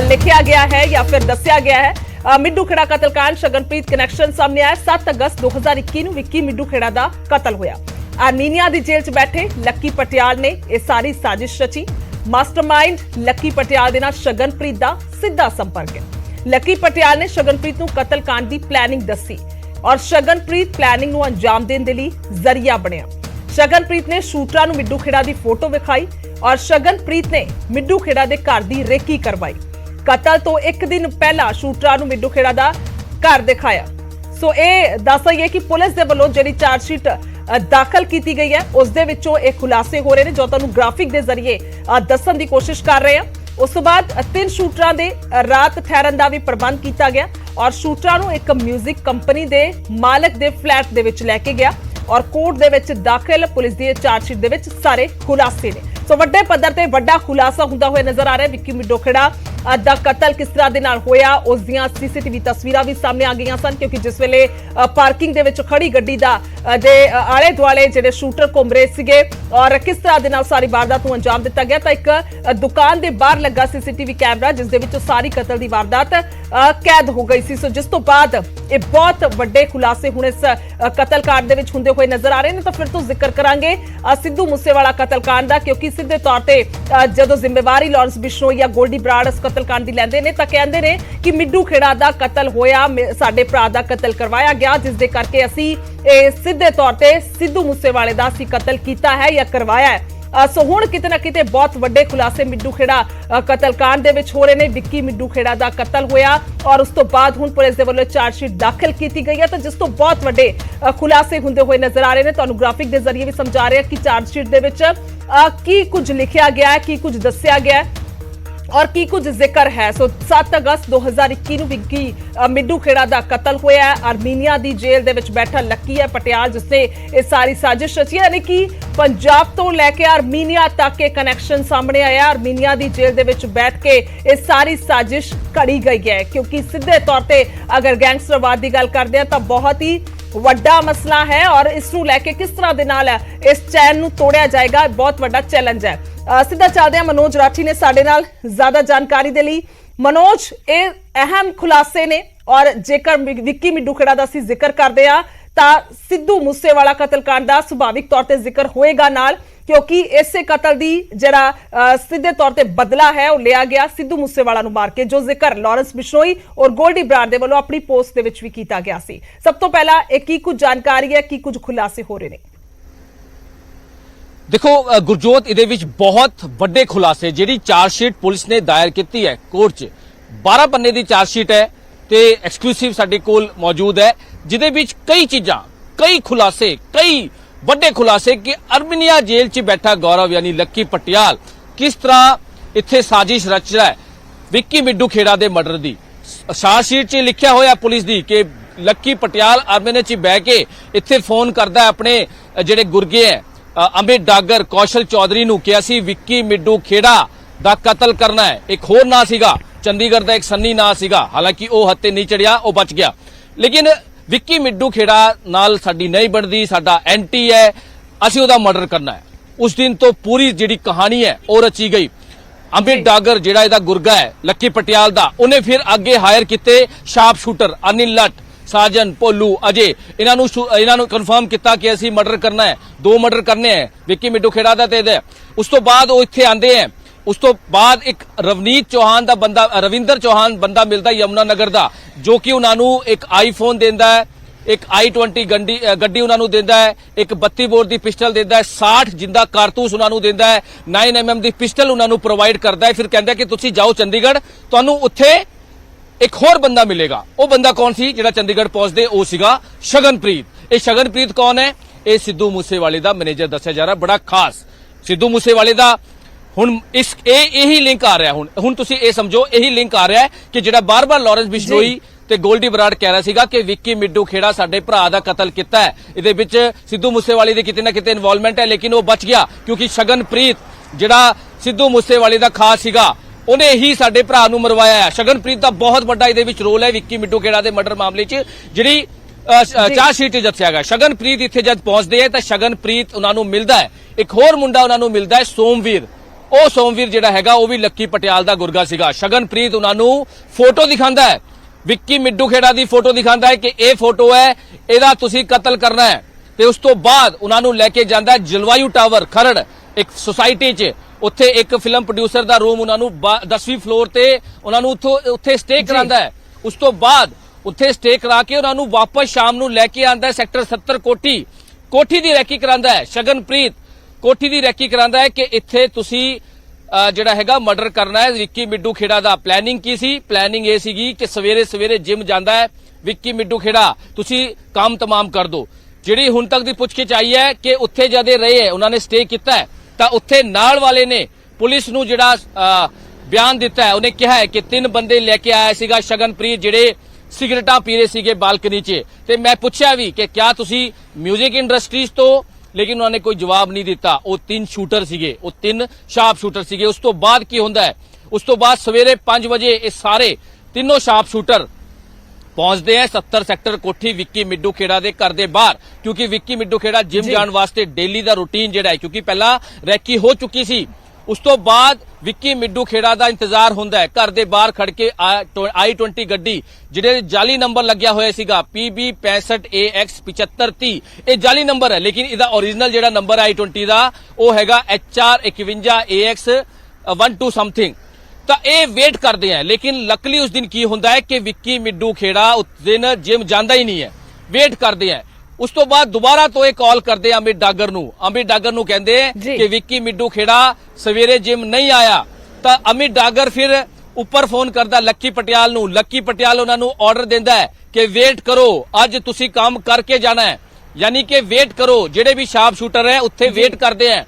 लिखा गया है या फिर दस्या गया है। मिड्डू खेड़ा कतलकांड शगनप्रीत कनैक्शन सामने आया। 7 अगस्त 2021 नूं विक्की मिड्डू खेड़ा दा कतल होया। आर्मीनिया दी जेल च बैठे लक्की पटियाल ने यह सारी साजिश रची। मास्टरमाइंड लक्की पटियाल दे नाल शगनप्रीत दा सीधा संपर्क है। लक्की पटियाल ने शगनप्रीत नूं कतलकांड दी प्लैनिंग दसी और शगनप्रीत प्लैनिंग नूं अंजाम देण दे लई जरिया बनिया। शगनप्रीत ने शूटरां नूं मिड्डू खेड़ा दी फोटो विखाई और शगनप्रीत ने मिड्डू खेड़ा दे घर दी रेकी करवाई। कतल तो एक दिन पहला शूटरां नूं मिड्डू खेड़ा दा घर दिखाया। सो ये दस दईए कि पुलिस दे वल्लों जिहड़ी चार्जशीट दाखिल की गई है उस दे विचों ये खुलासे हो रहे हैं जो तुहानूं ग्राफिक के जरिए दस्सण की कोशिश कर रहे हैं। उस तो बाद 3 शूटरां दे रात ठहरन का भी प्रबंध किया गया और शूटरां नूं एक म्यूजिक कंपनी के मालक के फ्लैट दे विच लैके गया और कोर्ट दे विच दाखिल पुलिस की चार्जशीट दे विच सारे खुलासे ने। सो वड्डे पद्धर ते वड्डा खुलासा हुंदा होया नजर आ रहा है। विक्की मिड्डू खेड़ा दा कतल किस तरह दे नाल होया उस दियां सीसीटीवी तस्वीरां भी सामने आ गईयां सन क्योंकि जिस वेले पार्किंग दे विच खड़ी गड्डी दा दे आले दुआले जिहड़े शूटर घुम रहे सीगे और किस तरह दे नाल सारी वारदात नूं अंजाम दित्ता गया। तां एक दुकान दे बाहर लगा सीसीटीवी कैमरा जिस दे विच सारी कतल दी वारदात कैद हो गई सी। सो जिस तो बाद ये बहुत वड्डे खुलासे हुण इस कतलकांड दे विच हुंदे होए नजर आ रहे ने। तां फिर तो जिक्र करांगे सिद्धू मूसेवाला कतलकांड दा क्योंकि सीधे तौर ते जदों जिम्मेवारी लॉरेंस बिशनोई या गोल्डी बराड़ कतलकांड दी लैंदे ने तां कहंदे ने कि मिड्डू खेड़ा दा कतल होया, साडे भरा दा कतल करवाया गया जिस दे करके असी सीधे तौर ते सिद्धू मूसेवाले दा असी कतल कीता है या करवाया है। सो हुण किते ना किते बहुत वड्डे खुलासे मिड्डू खेड़ा कतलकांड दे विच हो रहे ने। विक्की मिड्डू खेड़ा दा कतल होया और उस तो बाद हुण पुलिस दे वल्लों चार्जशीट दाखिल की गई है तो जिस तो बहुत वड्डे खुलासे हुंदे होए नजर आ रहे ने। तुहानूं ग्राफिक दे जरिए भी समझा रहे हैं कि चार्जशीट दे विच की कुछ लिखिया गया है, की कुछ दस्सिया गया है और की कुछ जिक्र है। सो 7 अगस्त 2021 नूं विक्की मिड्डू खेड़ा दा कतल होया है। आर्मीनिया दी जेल दे विच बैठा लक्की है पटियाल जिसने ये सारी साजिश रची है यानी कि पंजाब तो लैके आर्मीनिया तक एक कनैक्शन सामने आया। आर्मीनिया दी जेल दे विच बैठ के ये सारी साजिश घड़ी गई है क्योंकि सीधे तौर पे अगर गैंगस्टरवाद की गल करते हैं तो बहुत ही वड्डा मसला है और इसनूं लैके किस तरह दे नाल इस चैन नूं तोड़िया जाएगा बहुत वड्डा चैलेंज है। सीधा चलते हैं मनोज राठी ने साडे नाल ज्यादा जानकारी दे लई। मनोज ये अहम खुलासे ने और जेकर विक्की मिड्डू खेड़ा दा असीं जिक्र करदे आ तां सिद्धू मूसेवाला कतलकांड दा सुभाविक तौर ते जिक्र होएगा नाल क्योंकि इसे कतल दी जरा सीधे तौर ते बदला है वो लिया गया सिद्धू मूसेवाला नूं मार के जो जिक्र लॉरेंस बिशनोई और गोल्डी बराड़ दे वल्लों अपनी पोस्ट दे विच भी कीता गया सी। सब तो पहला एक की कुछ जानकारी है, की कुछ खुलासे हो रहे ने? देखो गुरजोत ਇਹਦੇ ਵਿੱਚ ਬਹੁਤ ਵੱਡੇ ਖੁਲਾਸੇ ਜਿਹੜੀ ਚਾਰਜ ਸ਼ੀਟ ਪੁਲਿਸ ਨੇ ਦਾਇਰ ਕੀਤੀ ਹੈ ਕੋਰਟ 'ਚ 12 ਪੰਨੇ ਦੀ ਚਾਰਜ ਸ਼ੀਟ ਹੈ ਤੇ ਐਕਸਕਲੂਸਿਵ ਸਾਡੇ ਕੋਲ ਮੌਜੂਦ ਹੈ ਜਿਹਦੇ ਵਿੱਚ ਕਈ ਚੀਜ਼ਾਂ ਕਈ ਖੁਲਾਸੇ ਕਈ ਵੱਡੇ ਖੁਲਾਸੇ ਕਿ ਅਰਮੀਨੀਆ ਜੇਲ੍ਹ 'ਚ ਬੈਠਾ ਗੌਰਵ ਯਾਨੀ ਲੱਕੀ ਪਟਿਆਲ ਕਿਸ ਤਰ੍ਹਾਂ ਇੱਥੇ ਸਾਜ਼ਿਸ਼ ਰਚ ਰਿਹਾ ਹੈ ਵਿੱਕੀ ਮਿੱਡੂ ਖੇੜਾ ਦੇ ਮਰਡਰ ਦੀ ਚਾਰਜ ਸ਼ੀਟ 'ਚ ਲਿਖਿਆ ਹੋਇਆ ਪੁਲਿਸ ਦੀ ਕਿ ਲੱਕੀ ਪਟਿਆਲ ਅਰਮੀਨੀਆ 'ਚ ਬਹਿ ਕੇ ਇੱਥੇ ਫੋਨ ਕਰਦਾ ਆਪਣੇ ਜਿਹੜੇ ਗੁਰਗੇ ਹੈ अमित डागर कौशल चौधरी ਨੂੰ ਕਿਹਾ ਸੀ ਵਿੱਕੀ ਮਿੱਡੂ ਖੇੜਾ ਦਾ ਕਤਲ ਕਰਨਾ ਹੈ ਇੱਕ ਹੋਰ ਨਾਂ ਸੀਗਾ ਚੰਡੀਗੜ੍ਹ ਦਾ ਇੱਕ ਸੰਨੀ ਨਾਂ ਸੀਗਾ ਹਾਲਾਂਕਿ ਉਹ ਹੱਥੇ ਨਹੀਂ ਚੜਿਆ ਉਹ ਬਚ ਗਿਆ ਲੇਕਿਨ ਵਿੱਕੀ ਮਿੱਡੂ ਖੇੜਾ ਨਾਲ ਸਾਡੀ ਨਹੀਂ ਬਣਦੀ ਸਾਡਾ ਐਂਟੀ ਹੈ ਅਸੀਂ ਉਹਦਾ ਮਰਡਰ ਕਰਨਾ ਹੈ ਉਸ ਦਿਨ ਤੋਂ ਪੂਰੀ ਜਿਹੜੀ ਕਹਾਣੀ ਹੈ ਉਹ ਰਚੀ ਗਈ ਅਮਿਤ ਡਾਗਰ ਜਿਹੜਾ ਇਹਦਾ ਗੁਰਗਾ ਹੈ ਲੱਕੀ ਪਟਿਆਲ ਦਾ ਉਹਨੇ ਫਿਰ ਅੱਗੇ ਹਾਇਰ ਕੀਤੇ ਸ਼ਾਰਪ ਸ਼ੂਟਰ ਅਨਿਲ ਲੱਟ साजन भोलू अजय इन्हों कन्फर्म किया कि असी मर्डर करना है 2 मर्डर करने हैं विक्की मिड्डू खेड़ा दा ते उस तो बाद वो इत्थे आंदे हैं उस तो बाद एक रवनीत चौहान दा बंदा रविंदर चौहान बंदा मिलता यमुनानगर दा जो कि उन्होंने एक आईफोन देंदा है एक i20 गड्डी उन्होंने देंदा है एक 32 बोर दी पिस्टल देंदा है 60 जिंदा कारतूस उन्होंने देंदा है 9mm दी पिस्टल उन्होंने प्रोवाइड करता है फिर कहता है कि तुसी जाओ चंडीगढ़ तुहानू उत्थे एक होर बंदा मिलेगा वो बंदा कौन सी जिहड़ा चंडीगढ़ पहुंचदे वो सीगा शगनप्रीत ये शगनप्रीत कौन है ये सिद्धू मूसेवाले दा मैनेजर दस्सिया जा रहा बड़ा खास सिद्धू मूसेवाले दा हुण इस यही लिंक आ रहा है हुण तुसीं ये समझो यही लिंक आ रहा है कि जिहड़ा बार-बार लॉरेंस बिश्नोई ते गोल्डी बराड़ कह रहा सीगा कि विक्की मिड्डू खेड़ा साडे भरा दा कतल कीता है इहदे विच सिद्धू मूसेवाले दी किते ना किते इन्वॉल्वमेंट है लेकिन वो बच गया क्योंकि शगनप्रीत जिहड़ा सिद्धू मूसेवाले दा खास सीगा ਉਹਨੇ ਹੀ ਸਾਡੇ ਭਰਾ ਨੂੰ ਮਰਵਾਇਆ ਹੈ ਸ਼ਗਨਪ੍ਰੀਤ ਦਾ ਬਹੁਤ ਵੱਡਾ ਇਹਦੇ ਵਿੱਚ ਰੋਲ ਹੈ ਵਿੱਕੀ ਮਿੱਡੂ ਖੇੜਾ ਦੇ ਮਰਡਰ ਮਾਮਲੇ 'ਚ ਜਿਹੜੀ ਚਾਰ ਸ਼ੀਟ 'ਚ ਦੱਸਿਆ ਗਿਆ ਸ਼ਗਨਪ੍ਰੀਤ ਇੱਥੇ ਜਦ ਪਹੁੰਚਦੇ ਹੈ ਤਾਂ ਸ਼ਗਨਪ੍ਰੀਤ ਉਹਨਾਂ ਨੂੰ ਮਿਲਦਾ ਹੈ ਇੱਕ ਹੋਰ ਮੁੰਡਾ ਉਹਨਾਂ ਨੂੰ ਮਿਲਦਾ ਹੈ ਸੋਮਵੀਰ ਉਹ ਸੋਮਵੀਰ ਜਿਹੜਾ ਹੈਗਾ ਉਹ ਵੀ ਲੱਕੀ ਪਟਿਆਲ ਦਾ ਗੁਰਗਾ ਸੀਗਾ ਸ਼ਗਨਪ੍ਰੀਤ ਉਹਨਾਂ ਨੂੰ ਫੋਟੋ ਦਿਖਾਉਂਦਾ ਹੈ ਵਿੱਕੀ ਮਿੱਡੂ ਖੇੜਾ ਦੀ ਫੋਟੋ ਦਿਖਾਉਂਦਾ ਹੈ ਕਿ ਇਹ ਫੋਟੋ ਹੈ ਇਹਦਾ ਤੁਸੀਂ ਕਤਲ ਕਰਨਾ ਹੈ ਤੇ ਉਸ ਤੋਂ ਬਾਅਦ ਉਹਨਾਂ ਨੂੰ ਲੈ ਕੇ ਜਾਂਦਾ ਹੈ ਜਲਵਾਯੂ ਟਾਵਰ ਖਰੜ ਇੱਕ ਸੁਸਾਇਟੀ 'ਚ ਉੱਥੇ ਇੱਕ ਫਿਲਮ ਪ੍ਰੋਡਿਊਸਰ ਦਾ ਰੂਮ ਉਹਨਾਂ ਨੂੰ 10ਵੀਂ ਫਲੋਰ ਤੇ ਉਹਨਾਂ ਨੂੰ ਉੱਥੇ ਸਟੇ ਕਰਾਉਂਦਾ ਹੈ ਉਸ ਤੋਂ ਬਾਅਦ ਉੱਥੇ ਸਟੇ ਕਰਾ ਕੇ ਉਹਨਾਂ ਨੂੰ ਵਾਪਸ ਸ਼ਾਮ ਨੂੰ ਲੈ ਕੇ ਆਂਦਾ ਹੈ ਸੈਕਟਰ 70 ਕੋਠੀ ਦੀ ਰੈਕੀ ਕਰਾਉਂਦਾ ਹੈ ਸ਼ਗਨਪ੍ਰੀਤ ਕੋਠੀ ਦੀ ਰੈਕੀ ਕਰਾਉਂਦਾ ਹੈ ਕਿ ਇੱਥੇ ਤੁਸੀਂ ਜਿਹੜਾ ਹੈਗਾ ਮਰਡਰ ਕਰਨਾ ਹੈ ਵਿੱਕੀ ਮਿੱਡੂ ਖੇੜਾ ਦਾ ਪਲੈਨਿੰਗ ਕੀ ਸੀ ਪਲੈਨਿੰਗ ਇਹ ਸੀਗੀ ਕਿ ਸਵੇਰੇ ਜਿਮ ਜਾਂਦਾ ਹੈ ਵਿੱਕੀ ਮਿੱਡੂ ਖੇੜਾ ਤੁਸੀਂ ਕੰਮ ਤਮਾਮ ਕਰ ਦਿਓ ਜਿਹੜੀ ਹੁਣ ਤੱਕ ਦੀ ਪੁੱਛਗਿੱਛ ਆਈ ਹੈ ਕਿ ਉੱਥੇ ਜਦੇ ਰਹੇ ਹੈ ਉਹਨਾਂ ਨੇ ਸਟੇ ਕੀਤਾ ਹੈ ਤਾਂ ਉੱਥੇ ਨਾਲ ਵਾਲੇ ਨੇ ਪੁਲਿਸ ਨੂੰ ਜਿਹੜਾ ਬਿਆਨ ਦਿੱਤਾ ਹੈ ਉਹਨੇ ਕਿਹਾ ਹੈ ਕਿ 3 ਬੰਦੇ ਲੈ ਕੇ ਆਇਆ ਸੀਗਾ ਸ਼ਗਨਪ੍ਰੀਤ ਜਿਹੜੇ ਸਿਗਰਟਾਂ ਪੀ ਰਹੇ ਸੀਗੇ ਬਾਲਕਨੀ 'ਚ ਤੇ ਮੈਂ ਪੁੱਛਿਆ ਵੀ ਕਿ ਕਿਆ ਤੁਸੀਂ 뮤직 ਇੰਡਸਟਰੀਜ਼ ਤੋਂ ਲੇਕਿਨ ਉਹਨਾਂ ਨੇ ਕੋਈ ਜਵਾਬ ਨਹੀਂ ਦਿੱਤਾ ਉਹ 3 ਸ਼ੂਟਰ ਸੀਗੇ ਉਹ 3 ਸ਼ਾਰਪ ਸ਼ੂਟਰ ਸੀਗੇ ਉਸ ਤੋਂ ਬਾਅਦ ਕੀ ਹੁੰਦਾ ਹੈ ਉਸ ਤੋਂ ਬਾਅਦ ਸਵੇਰੇ 5 ਵਜੇ ਇਹ ਸਾਰੇ ਤਿੰਨੋਂ ਸ਼ਾਰਪ ਸ਼ੂਟਰ पहुंचते हैं 70 सैक्टर कोठी विक्की मिड्डू खेड़ा के घर के बाहर क्योंकि विक्की मिड्डू खेड़ा जिम जाने वास्ते डेली का रूटीन जिहड़ा है क्योंकि पहला रैकी हो चुकी सी उस तो बाद विक्की मिड्डू खेड़ा का इंतजार होंदा है घर के बाहर खड़ के i20 गड्डी जिहड़े जाली नंबर लग्या होया सीगा PB 65AX 7530 ये जाली नंबर है लेकिन इहदा ओरिजिनल जिहड़ा नंबर i20 का वो हैगा HR 51AX 12 समथिंग ਤਾਂ ਇਹ ਵੇਟ ਕਰਦੇ ਆ ਲੇਕਿਨ ਲੱਕਲੀ ਉਸ ਦਿਨ ਕੀ ਹੁੰਦਾ ਹੈ ਕਿ ਵਿੱਕੀ ਮਿੱਡੂ ਖੇੜਾ ਉਸ ਦਿਨ ਜਿਮ ਜਾਂਦਾ ਹੀ ਨਹੀਂ ਹੈ ਵੇਟ ਕਰਦੇ ਆ ਉਸ ਤੋਂ ਬਾਅਦ ਦੁਬਾਰਾ ਤੋਂ ਇਹ ਕਾਲ ਕਰਦੇ ਆ ਅਮਿਤ ਡਾਗਰ ਨੂੰ ਕਹਿੰਦੇ ਕਿ ਵਿੱਕੀ ਮਿੱਡੂ ਖੇੜਾ ਸਵੇਰੇ ਜਿਮ ਨਹੀਂ ਆਇਆ ਤਾਂ ਅਮਿਤ ਡਾਗਰ ਫਿਰ ਉੱਪਰ ਫੋਨ ਕਰਦਾ ਲੱਕੀ ਪਟਿਆਲ ਨੂੰ ਲੱਕੀ ਪਟਿਆਲ ਉਹਨਾਂ ਨੂੰ ਆਰਡਰ ਦਿੰਦਾ ਹੈ ਕਿ ਵੇਟ ਕਰੋ ਅੱਜ ਤੁਸੀਂ ਕੰਮ ਕਰਕੇ ਜਾਣਾ ਹੈ ਯਾਨੀ ਕਿ ਵੇਟ ਕਰੋ ਜਿਹੜੇ ਵੀ ਸ਼ਾਰਪ ਸ਼ੂਟਰ ਹੈ ਉੱਥੇ ਵੇਟ ਕਰਦੇ ਆ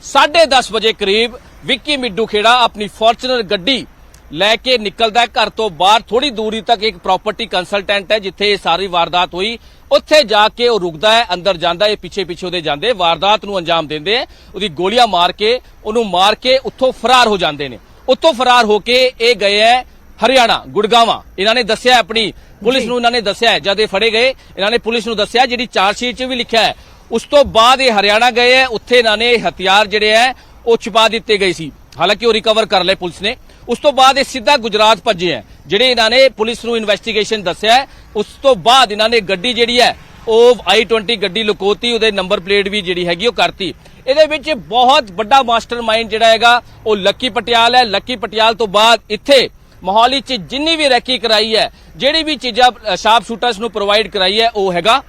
10:30 ਵਜੇ ਕਰੀਬ ਵਿੱਕੀ ਮਿੱਡੂ ਖੇੜਾ ਆਪਣੀ ਫੋਰਚੂਨਰ ਗੱਡੀ ਲੈ ਕੇ ਨਿਕਲਦਾ ਹੈ ਘਰ ਤੋਂ ਬਾਹਰ ਥੋੜੀ ਦੂਰੀ ਤੱਕ ਇੱਕ ਪ੍ਰਾਪਰਟੀ ਕੰਸਲਟੈਂਟ ਹੈ ਜਿੱਥੇ ਇਹ ਸਾਰੀ ਵਾਰਦਾਤ ਹੋਈ ਉੱਥੇ ਜਾ ਕੇ ਉਹ ਰੁਕਦਾ ਹੈ ਅੰਦਰ ਜਾਂਦਾ ਹੈ ਪਿੱਛੇ ਉਹਦੇ ਜਾਂਦੇ ਵਾਰਦਾਤ ਨੂੰ ਅੰਜਾਮ ਦਿੰਦੇ ਹੈ ਉਹਦੀ ਗੋਲੀਆਂ ਮਾਰ ਕੇ ਉਹਨੂੰ ਮਾਰ ਕੇ ਉੱਥੋਂ ਫਰਾਰ ਹੋ ਜਾਂਦੇ ਨੇ ਉੱਥੋਂ ਫਰਾਰ ਹੋ ਕੇ ਇਹ ਗਏ ਹੈ ਹਰਿਆਣਾ ਗੁੜਗਾਵਾਂ ਇਹਨਾਂ ਨੇ ਦੱਸਿਆ ਆਪਣੀ ਪੁਲਿਸ ਨੂੰ ਇਹਨਾਂ ਨੇ ਦੱਸਿਆ ਜਦ ਇਹ ਫੜੇ ਗਏ ਇਹਨਾਂ ਨੇ ਪੁਲਿਸ ਨੂੰ ਦੱਸਿਆ ਜਿਹੜੀ ਚਾਰਜ ਸ਼ੀਟ 'ਚ ਵੀ ਲਿਖਿਆ ਹੈ ਉਸ ਤੋਂ ਬਾਅਦ ਇਹ ਹਰਿਆਣਾ ਗਏ ਹੈ ਉੱਥੇ ਇਹਨਾਂ ਨੇ ਹਥਿਆਰ ਜਿਹੜੇ ਹੈ ਉਹ ਛੁਪਾ ਦਿੱਤੇ ਗਏ ਸੀ ਹਾਲਾਂਕਿ ਉਹ ਰਿਕਵਰ ਕਰ ਲਏ ਪੁਲਿਸ ਨੇ ਉਸ ਤੋਂ ਬਾਅਦ ਇਹ ਸਿੱਧਾ ਗੁਜਰਾਤ ਭੱਜੇ ਹੈ ਜਿਹੜੇ ਇਹਨਾਂ ਨੇ ਪੁਲਿਸ ਨੂੰ ਇਨਵੈਸਟੀਗੇਸ਼ਨ ਦੱਸਿਆ ਹੈ ਉਸ ਤੋਂ ਬਾਅਦ ਇਹਨਾਂ ਨੇ ਗੱਡੀ ਜਿਹੜੀ ਹੈ ਉਹ i20 ਗੱਡੀ ਲੁਕੋਤੀ ਉਹਦੇ ਨੰਬਰ ਪਲੇਟ ਵੀ ਜਿਹੜੀ ਹੈਗੀ ਉਹ ਕਰਤੀ ਇਹਦੇ ਵਿੱਚ ਬਹੁਤ ਵੱਡਾ ਮਾਸਟਰਮਾਈਂਡ ਜਿਹੜਾ ਹੈਗਾ ਉਹ ਲੱਕੀ ਪਟਿਆਲ ਹੈ ਲੱਕੀ ਪਟਿਆਲ ਤੋਂ ਬਾਅਦ ਇੱਥੇ ਮੋਹਾਲੀ 'ਚ ਜਿੰਨੀ ਵੀ ਰੈਕੀ ਕਰਾਈ ਹੈ ਜਿਹੜੀ ਵੀ ਚੀਜ਼ਾਂ ਸ਼ਾਰਪ ਸ਼ੂਟਰਸ ਨੂੰ ਪ੍ਰੋਵਾਈਡ ਕਰਾਈ ਹੈ ਉਹ ਹੈਗਾ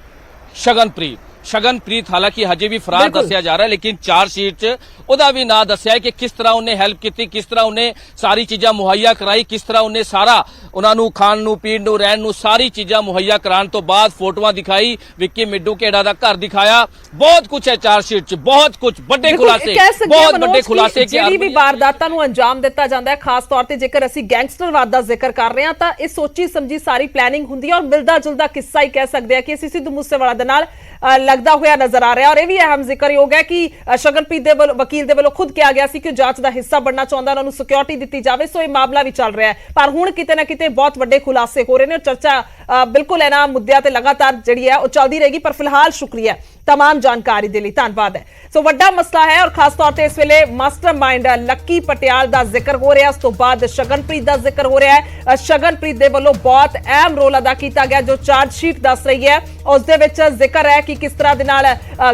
ਸ਼ਗਨਪ੍ਰੀਤ ਸ਼ਗਨਪ੍ਰੀਤ ਹਾਲਾਂਕਿ ਹਜੇ ਵੀ ਫਰਾਰ ਬਿਲਕੁਲ। ਦੱਸਿਆ ਜਾ ਰਿਹਾ ਲੇਕਿਨ ਚਾਰਜਸ਼ੀਟ 'ਚ ਉਹਦਾ ਵੀ ਨਾਂ ਦੱਸਿਆ ਹੈ ਕਿ ਕਿਸ ਤਰ੍ਹਾਂ ਉਹਨੇ ਹੈਲਪ ਕੀਤੀ, ਕਿਸ ਤਰ੍ਹਾਂ ਉਹਨੇ ਸਾਰੀ ਚੀਜ਼ਾਂ ਮੁਹੱਈਆ ਕਰਾਈ, ਕਿਸ ਤਰ੍ਹਾਂ ਉਹਨੇ ਸਾਰਾ ਉਹਨਾਂ ਨੂੰ ਖਾਣ ਨੂੰ ਪੀਣ ਨੂੰ ਰਹਿਣ ਨੂੰ ਸਾਰੀ ਚੀਜ਼ਾਂ ਮੁਹੱਈਆ ਕਰਾਉਣ ਤੋਂ ਬਾਅਦ ਫੋਟੋਆਂ ਦਿਖਾਈ, ਵਿੱਕੀ ਮਿੱਡੂ ਘੇੜਾ ਦਾ ਘਰ ਦਿਖਾਇਆ। ਬਹੁਤ ਕੁਝ ਹੈ ਚਾਰਜਸ਼ੀਟ 'ਚ, ਬਹੁਤ ਕੁਝ ਵੱਡੇ ਬਿਲਕੁਲ, ਖੁਲਾਸੇ, ਕਹਿ ਸਕਦੇ ਹਾਂ ਬਹੁਤ ਮਨੋਜ ਵੱਡੇ ਕਿ ਖੁਲਾਸੇ ਜਿਹੜੀ ਵੀ ਵਾਰਦਾਤਾਂ ਨੂੰ ਅੰਜਾਮ ਦਿੱਤਾ ਜਾਂਦਾ ਹੈ, ਖਾਸ ਤੌਰ ਤੇ ਜੇਕਰ ਅਸੀਂ ਗੈਂਗਸਟਰਵਾਦ ਦਾ ਜ਼ਿਕਰ ਕਰ ਰਹੇ ਹਾਂ ਤਾਂ ਇਹ ਸੋਚੀ ਸਮਝੀ ਸਾਰੀ ਪਲੈਨਿੰਗ ਹੁੰਦੀ ਹੈ ਔਰ ਮਿਲਦਾ ਜੁਲਦਾ ਕਿੱਸਾ ਹੀ ਕਹਿ ਸਕਦੇ ਹਾਂ ਕਿ ਅਸੀਂ ਸਿੱਧੂ ਮੂਸੇਵਾਲਾ ਦੇ ਨਾਲ ਲੱਗਦਾ ਹੋਇਆ ਨਜ਼ਰ ਆ ਰਿਹਾ। ਔਰ ਇਹ ਵੀ ਅਹਿਮ ਜ਼ਿਕਰਯੋਗ ਹੈ ਕਿ ਸ਼ਗਨਪ੍ਰੀਤ ਦੇ ਵਕੀਲ ਦੇ ਵੱਲੋਂ ਖੁਦ ਕਿਹਾ ਗਿਆ ਸੀ ਕਿ ਜਾਂਚ ਦਾ ਹਿੱਸਾ ਬਣਨਾ ਚਾਹੁੰਦਾ, ਉਹਨਾਂ ਨੂੰ ਸਿਕਿਉਰਿਟੀ ਦਿੱਤੀ ਜਾਵੇ। ਸੋ ਇਹ ਮਾਮਲਾ ਵੀ ਚੱਲ ਰਿਹਾ ਹੈ, ਪਰ ਹੁਣ ਕਿਤੇ ਨਾ ਕਿਤੇ ਬਹੁਤ ਵੱਡੇ ਖੁਲਾਸੇ ਹੋ ਰਹੇ ਨੇ। ਚਰਚਾ ਬਿਲਕੁਲ ਇਹਨਾਂ ਮੁੱਦਿਆਂ ਤੇ ਲਗਾਤਾਰ ਜਿਹੜੀ ਹੈ ਉਹ ਚੱਲਦੀ ਰਹੇਗੀ। ਪਰ ਫਿਲਹਾਲ ਸ਼ੁਕਰੀਆ तमाम जानकारी के लिए, धन्यवाद है। सो वड्डा मसला है और खास तौर पर इस वेले मास्टरमाइंड लक्की पटियाल का जिक्र हो रहा है, उस तो बाद शगनप्रीत का जिक्र हो रहा है। शगनप्रीत के वालों बहुत अहम रोल अदा किया गया जो चार्जशीट दस रही है, उस दे विच जिक्र है कि किस तरह दे नाल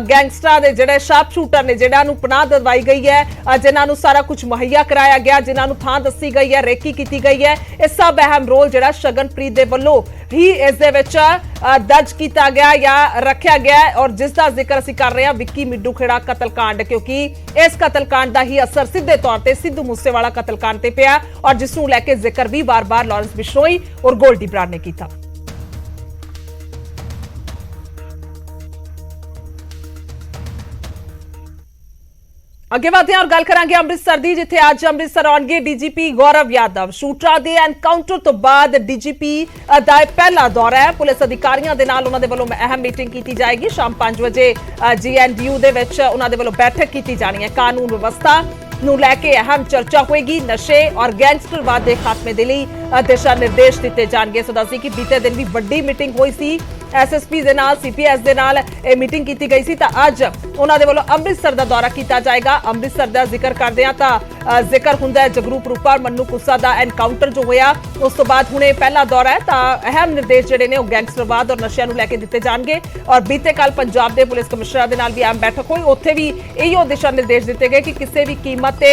गैंगस्टर के जिहड़े शार्प शूटर ने जिन्हां नूं पनाह दिलवाई गई है, जिन्हां नूं सारा कुछ मुहैया कराया गया, जिन्हां नूं थां दसी गई है, रेकी की गई है, ये सब अहम रोल जिहड़ा शगनप्रीत के वालों ही इस दे विच दर्ज किया गया या रखा गया है। और जिसका जिक्र असीं कर रहे हैं विक्की मिड्डू खेड़ा कतलकांड, क्योंकि इस कतलकांड का ही असर सीधे तौर पर सिद्धू मूसेवाला कतलकांड ते पिया और जिसनूं लैके जिक्र भी बार बार लॉरेंस बिश्नोई और गोल्डी बराड़ ने किया। अगे बढ़ते हैं और गल करांगे अमृतसर दी, जिथे अज अमृतसर आउणगे डीजीपी गौरव यादव। शूटरां दे एनकाउंटर तो बाद डीजीपी दा पहला दौरा है। पुलिस अधिकारियों दे नाल उन्हां दे वल्लों अहम मीटिंग की जाएगी। शाम 5 बजे GNDU दे विच उन्हां दे वल्लों बैठक की जानी है। कानून व्यवस्था नूं लैके अहम चर्चा होएगी। नशे और गैंगस्टरवाद के खात्मे दे लई दिशा निर्देश दिते जाणगे। सो दस्सी कि बीते दिन भी वड्डी मीटिंग होई सी, SSP दे नाल CPS दे नाल मीटिंग की गई सी, तां अज उन्हां दे वल्लों अमृतसर दा दौरा किया जाएगा। अमृतसर दा जिक्र करदे हां तां जिक्र हुंदा है जगरूप रूपा मन्नू कुस्सा दा एनकाउंटर जो होया, उस तो बाद हुणे पहला दौरा है तां अहम निर्देश जिहड़े ने गैंगस्टरवाद और नशिਆਂ ਨੂੰ ਲੈ ਕੇ ਦਿੱਤੇ ਜਾਣਗੇ। और बीते कल पंजाब के पुलिस कमिश्नर दे नाल भी अहम बैठक हुई, उत्थे भी इहो दिशा निर्देश दिते गए कि किसी भी कीमत ते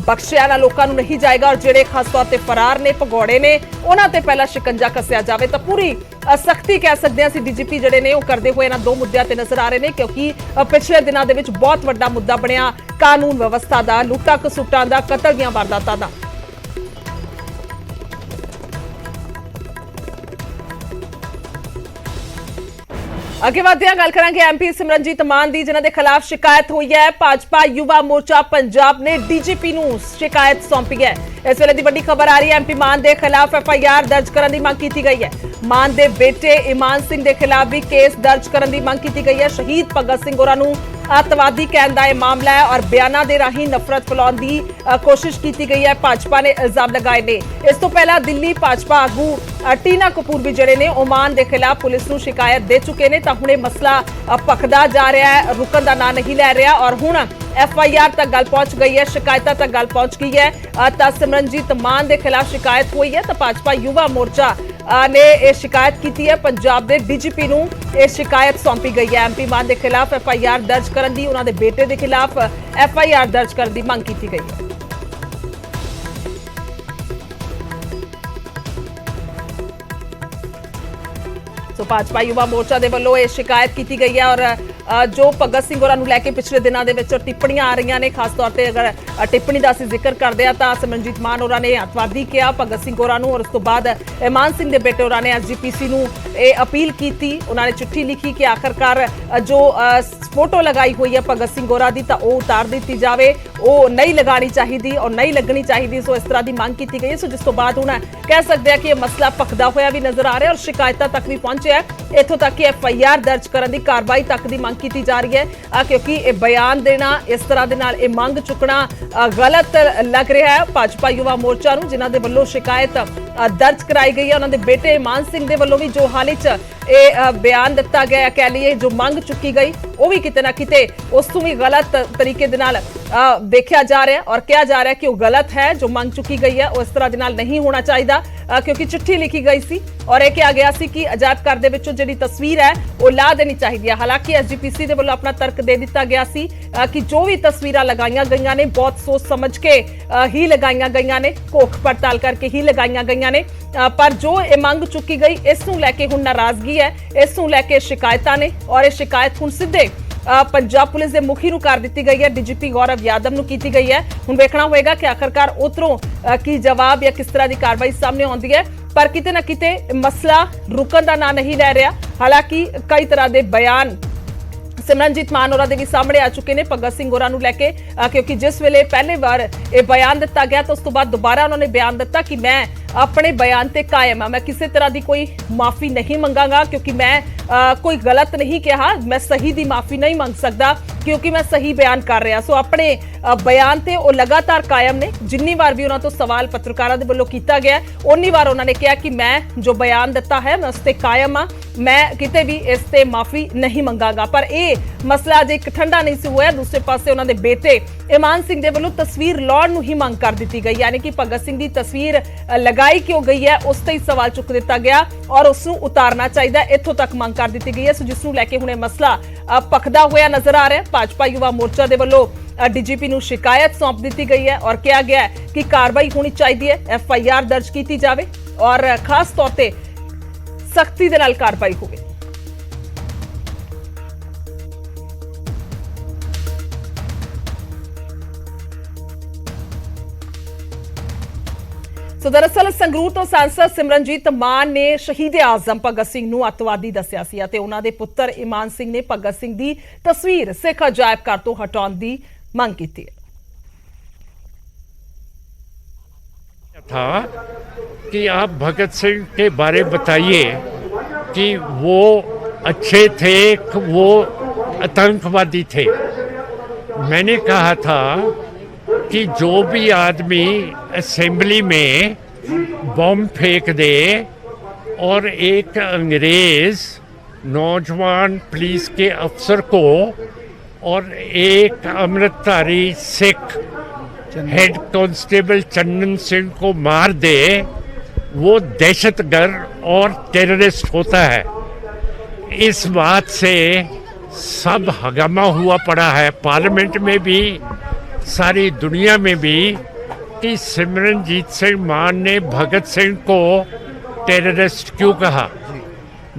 बख्शिया ना लोगों नूं नहीं जाएगा और जिहड़े खास तौर पर फरार ने भगौड़े ने उन्हां ते पहला शिकंजा कसिया जाए। तो पूरी सख्ती कह सकते हैं असीं डीजीपी जिहड़े ने वो करते हुए इन्हां दो मुद्दों ते नजर आ रहे हैं, क्योंकि पिछले दिनों दे विच बहुत वड्डा मुद्दा बनिया कानून व्यवस्था का, लुट्टां खसुट्टां दा, कतल दीआं वारदातां दा। अगे बढ़ते हैं, गल करांगे MP सिमरनजीत मान दी, जिन्हां दे खिलाफ शिकायत हुई है। भाजपा युवा मोर्चा पंजाब ने डीजीपी नूं शिकायत सौंपी है। इस वेले दी वड्डी खबर आ रही है, MP मान दे खिलाफ FIR दर्ज करने की मांग की गई है। मान दे बेटे ईमान सिंह के खिलाफ भी केस दर्ज करने की मांग की गई है। शहीद भगत सिंह होरां नूं अतवादी कहण दा यह मामला है और बयानां दे राहीं नफरत फैलाउण दी कोशिश की गई है। भाजपा ने इल्जाम लगाए ने। इस तो पहला दिल्ली भाजपा आगू टीना कपूर भी जिहड़े ने ओमान के खिलाफ पुलिस नूं शिकायत दे चुके ने। तां हुणे मसला भखदा जा रहा है, रुकण दा नां नहीं लै रहा और हुण FIR तक गल पहुंच गई है, शिकायतां तक गल पहुंच गई है। तां सिमरनजीत मान के खिलाफ शिकायत हुई है तो भाजपा युवा मोर्चा ने यह शिकायत की है। पंजाब के DGP नूं यह शिकायत सौंपी गई है। MP मान के खिलाफ FIR दर्ज करने दी, उन्हां दे बेटे के खिलाफ FIR दर्ज करने की मांग की गई है। सो भाजपा युवा मोर्चा के वालों यह शिकायत की गई है और जो भगत सिंह होरां नूं लैके पिछले दिनों के टिप्पणियां आ रही ने, खास तौर पर अगर टिप्पणी का असीं जिक्र करते हैं तो सिमरनजीत मान होरां ने अतवादी किया भगत सिंह होरां नूं और उस तो बाद ईमान सिंह के बेटे होरां ने SGPC नूं यह अपील की थी। उन्होंने चिट्ठी लिखी कि आखिरकार जो फोटो लगाई हुई है भगत सिंह होरां दी तां ओह उतार दी जाए, वो नहीं लगानी चाहिए और नहीं लगनी चाहिए। सो इस तरह की मांग की गई है। सो जिस तो बाद हुण कह सकते हैं कि यह मसला भखदा होया भी नजर आ रहा है और शिकायतां तक भी पहुंचे है, इत्थों तक कि FIR दर्ज करने की कार्रवाई तक की मांग की जा रही है, क्योंकि ये बयान देना इस तरह के नाल मंग चुकना गलत लग रहा है। भाजपा युवा मोर्चा नूं जिन्हां दे वल्लों शिकायत दर्ज कराई गई है, उन्होंने बेटे ईमान सिंह के वल्लों भी जो हाल ही बयान दिता गया, कह लीए जो मंग चुकी गई, वो भी किते ना किते उस तों भी गलत तरीके दे नाल देखा जा रहा है और कहा जा रहा है कि वो गलत है। जो मंग चुकी गई है वो इस तरह के नाल नहीं होना चाहिए, क्योंकि चिट्ठी लिखी गई सी और यह कहा गया सी कि अजायब घर दे विचों जिहड़ी तस्वीर है वो ला देनी चाहिए। हालांकि SGPC दे वल्लों अपना तर्क दे दिता गया सी कि जो भी तस्वीरां लगाईयां गईयां ने बहुत सोच समझ के ही लगाईयां गईयां ने, घोख पड़ताल करके ही लगाईयां गईयां ने। ਪਰ ਜੋ ਇਹ ਮੰਗ ਚੁੱਕੀ ਗਈ ਇਸ ਨੂੰ ਲੈ ਕੇ ਹੁਣ ਨਾਰਾਜ਼ਗੀ ਹੈ, ਇਸ ਨੂੰ ਲੈ ਕੇ ਸ਼ਿਕਾਇਤਾਂ ਨੇ ਔਰ ਇਹ ਸ਼ਿਕਾਇਤ ਹੁਣ ਸਿੱਧੇ ਪੰਜਾਬ ਪੁਲਿਸ ਦੇ ਮੁਖੀ ਨੂੰ ਕਰ ਦਿੱਤੀ ਗਈ ਹੈ, ਡੀਜੀਪੀ ਗੌਰਵ ਯਾਦਵ ਨੂੰ ਕੀਤੀ ਗਈ ਹੈ। ਹੁਣ ਵੇਖਣਾ ਹੋਏਗਾ ਕਿ ਆਖਰਕਾਰ ਉਧਰੋਂ ਕੀ ਜਵਾਬ ਜਾਂ ਕਿਸ ਤਰ੍ਹਾਂ ਦੀ ਕਾਰਵਾਈ ਸਾਹਮਣੇ ਆਉਂਦੀ ਹੈ। ਪਰ ਕਿਤੇ ਨਾ ਕਿਤੇ ਮਸਲਾ ਰੁਕਣ ਦਾ ਨਾਂ ਨਹੀਂ ਲੈ ਰਿਹਾ। ਹਾਲਾਂਕਿ ਕਈ ਤਰ੍ਹਾਂ ਦੇ ਬਿਆਨ ਸਿਮਰਨਜੀਤ ਮਾਨ ਹੋਰਾਂ ਦੇ ਵੀ ਸਾਹਮਣੇ ਆ ਚੁੱਕੇ ਨੇ ਭਗਤ ਸਿੰਘ ਹੋਰਾਂ ਨੂੰ ਲੈ ਕੇ, ਕਿਉਂਕਿ ਜਿਸ ਵੇਲੇ ਪਹਿਲੇ ਵਾਰ ਇਹ ਬਿਆਨ ਦਿੱਤਾ ਗਿਆ ਤਾਂ ਉਸ ਤੋਂ ਬਾਅਦ ਦੁਬਾਰਾ ਉਹਨਾਂ ਨੇ ਬਿਆਨ ਦਿੱਤਾ ਕਿ ਮੈਂ ਆਪਣੇ ਬਿਆਨ ਤੇ ਕਾਇਮ ਹਾਂ, ਮੈਂ ਕਿਸੇ ਤਰ੍ਹਾਂ ਦੀ ਕੋਈ ਮਾਫੀ ਨਹੀਂ ਮੰਗਾਂਗਾ ਕਿਉਂਕਿ ਮੈਂ ਕੋਈ ਗਲਤ ਨਹੀਂ ਕਿਹਾ, ਮੈਂ ਸਹੀ ਦੀ ਮਾਫੀ ਨਹੀਂ ਮੰਗ ਸਕਦਾ ਕਿਉਂਕਿ ਮੈਂ ਸਹੀ ਬਿਆਨ ਕਰ ਰਿਹਾ। ਸੋ ਆਪਣੇ ਬਿਆਨ ਤੇ ਉਹ ਲਗਾਤਾਰ ਕਾਇਮ ਨੇ। ਜਿੰਨੀ ਵਾਰ ਵੀ ਉਹਨਾਂ ਤੋਂ ਸਵਾਲ ਪੱਤਰਕਾਰਾਂ ਦੇ ਵੱਲੋਂ ਕੀਤਾ ਗਿਆ ਉਨੀ ਵਾਰ ਉਹਨਾਂ ਨੇ ਕਿਹਾ ਕਿ ਮੈਂ ਜੋ ਬਿਆਨ ਦਿੱਤਾ ਹੈ ਮੈਂ ਉਸ ਤੇ ਕਾਇਮ ਹਾਂ, ਮੈਂ ਕਿਤੇ ਵੀ ਇਸ ਤੇ ਮਾਫੀ ਨਹੀਂ ਮੰਗਾਂਗਾ। ਪਰ ਇਹ ਮਸਲਾ ਅਜੇ ਇੱਕ ਠੰਡਾ ਨਹੀਂ ਸੀ ਹੋਇਆ। ਦੂਸਰੇ ਪਾਸੇ ਉਹਨਾਂ ਦੇ ਬੇਟੇ ਇਮਾਨ ਸਿੰਘ ਦੇ ਵੱਲੋਂ ਤਸਵੀਰ ਲਾਉਣ ਨੂੰ ਹੀ ਮੰਗ ਕਰ ਦਿੱਤੀ ਗਈ, ਯਾਨੀ ਕਿ ਭਗਤ ਸਿੰਘ ਦੀ ਤਸਵੀਰ ਲਗਾਈ ਕਿਉਂ ਗਈ ਹੈ ਉਸ ਤੇ ਹੀ ਸਵਾਲ ਚੁੱਕ ਦਿੱਤਾ ਗਿਆ ਔਰ ਉਸ ਨੂੰ ਉਤਾਰਨਾ ਚਾਹੀਦਾ, ਇੱਥੋਂ ਤੱਕ ਮੰਗ ਕਰ ਦਿੱਤੀ ਗਈ ਹੈ। ਸੋ ਜਿਸ ਨੂੰ ਲੈ ਕੇ ਹੁਣ ਇਹ ਮਸਲਾ ਭਖਦਾ ਹੋਇਆ ਨਜ਼ਰ ਆ ਰਿਹਾ ਹੈ। ਭਾਜਪਾ ਯੁਵਾ ਮੋਰਚਾ ਦੇ ਵੱਲੋਂ ਡੀਜੀਪੀ ਨੂੰ ਸ਼ਿਕਾਇਤ ਸੌਂਪ ਦਿੱਤੀ ਗਈ ਹੈ ਔਰ ਕਿਹਾ ਗਿਆ ਹੈ ਕਿ ਕਾਰਵਾਈ ਹੋਣੀ ਚਾਹੀਦੀ ਹੈ, FIR ਦਰਜ ਕੀਤੀ ਜਾਵੇ ਔਰ ਖਾਸ ਤੌਰ ਤੇ ਸਖਤੀ ਦੇ ਨਾਲ ਕਾਰਵਾਈ ਹੋਵੇ। ਸੋ ਦਰਅਸਲ ਸੰਗਰੂਰ ਤੋਂ ਸਾਂਸਦ ਸਿਮਰਨਜੀਤ ਮਾਨ ਨੇ ਸ਼ਹੀਦ ਆਜ਼ਮ ਭਗਤ ਸਿੰਘ ਨੂੰ ਅੱਤਵਾਦੀ ਦੱਸਿਆ ਸੀ ਅਤੇ ਉਹਨਾਂ ਦੇ ਪੁੱਤਰ ਇਮਾਨ ਸਿੰਘ ਨੇ ਭਗਤ ਸਿੰਘ ਦੀ ਤਸਵੀਰ ਸਿੱਖ ਅਜਾਇਬ ਘਰ ਤੋਂ ਹਟਾਉਣ ਦੀ ਮੰਗ ਕੀਤੀ था कि आप भगत सिंह के बारे बताइए कि वो अच्छे थे, वो आतंकवादी थे। मैंने कहा था कि जो भी आदमी असेंबली में बम फेंक दे और एक अंग्रेज नौजवान पुलिस के अफसर को और एक अमृतधारी सिख हेड कांस्टेबल चंदन सिंह को मार दे, वो दहशतगर्द और टेररिस्ट होता है। इस बात से सब हंगामा हुआ पड़ा है पार्लियामेंट में भी, सारी दुनिया में भी, कि सिमरनजीत सिंह मान ने भगत सिंह को टेररिस्ट क्यों कहा।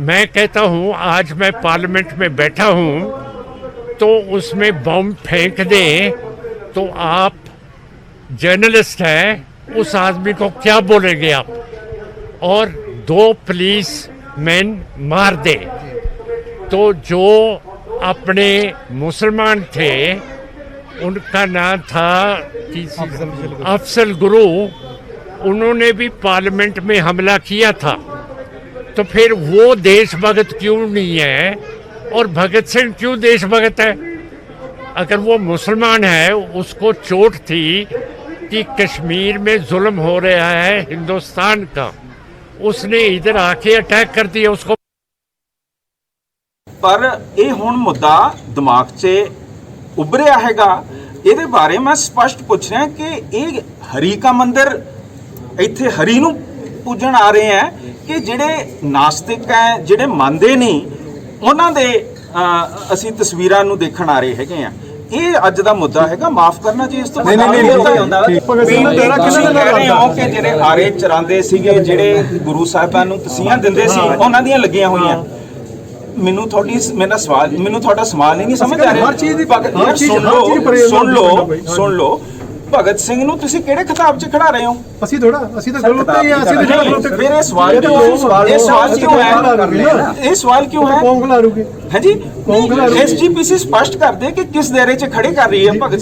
मैं कहता हूँ आज मैं पार्लियामेंट में बैठा हूँ तो उसमें बम फेंक दे तो आप जर्नलिस्ट है, उस आदमी को क्या बोलेंगे आप, और 2 पुलिस मैन मार दे तो जो अपने मुसलमान थे उनका नाम था अफजल गुरु, उन्होंने भी पार्लियामेंट में हमला किया था। तो फिर वो देशभक्त क्यों नहीं है और भगत सिंह क्यों देशभक्त है। अगर वो मुसलमान है, उसको चोट थी कि कश्मीर में जुल्म हो रहा है हिंदुस्तान का, उसने इधर आके अटैक कर दिया उसको। पर ये हुण मुद्दा दिमाग 'च उभरिया हैगा, ਇਹਦੇ ਬਾਰੇ मैं स्पष्ट पूछ रहा कि ये हरी का मंदिर इत्थे हरी नूं पूजन आ रहे हैं कि ਜਿਹੜੇ नास्तिक हैं, ਜਿਹੜੇ ਮੰਨਦੇ नहीं, ਉਹਨਾਂ ਦੇ ਅਸੀਂ ਤਸਵੀਰਾਂ ਨੂੰ ਦੇਖਣ ਆ ਰਹੇ ਹੈਗੇ ਆ। ਇਹ ਅੱਜ ਦਾ ਮੁੱਦਾ ਹੈਗਾ, ਮਾਫ ਕਰਨਾ ਜੀ। ਇਸ ਤੋਂ ਨਹੀਂ ਕਿ ਜਿਹੜੇ ਆਰੇ ਚਰਾਂਦੇ ਸੀਗੇ, ਜਿਹੜੇ ਗੁਰੂ ਸਾਹਿਬਾਨ ਨੂੰ ਤਸੀਹਾਂ ਦਿੰਦੇ ਸੀ, ਉਹਨਾਂ ਦੀਆਂ ਲੱਗੀਆਂ ਹੋਈਆਂ। ਮੈਨੂੰ ਮੇਰਾ ਸਵਾਲ, ਮੈਨੂੰ ਤੁਹਾਡਾ ਸਵਾਲ ਹੀ ਨਹੀਂ ਸਮਝ ਆ ਰਿਹਾ। ਸੁਣ ਲਓ ਭਗਤ ਸਿੰਘ ਨੂੰ ਤੁਸੀਂ ਕਿਹੜੇ ਖਿਤਾਬ 'ਚ ਖੜਾ ਰਹੇ ਹੋ? ਅਸੀਂ ਤਾਂ ਗਲਤ ਹੀ ਆ। ਫਿਰ ਇਹ ਸਵਾਲ ਕਿਉਂ ਹੈ? ਹੈ ਜੀ, SGPC ਸਪਸ਼ਟ ਕਰ ਦੇ ਕਿ ਕਿਸ ਦਾਇਰੇ 'ਚ ਖੜੇ ਕਰ ਰਹੀ ਹੈ ਭਗਤ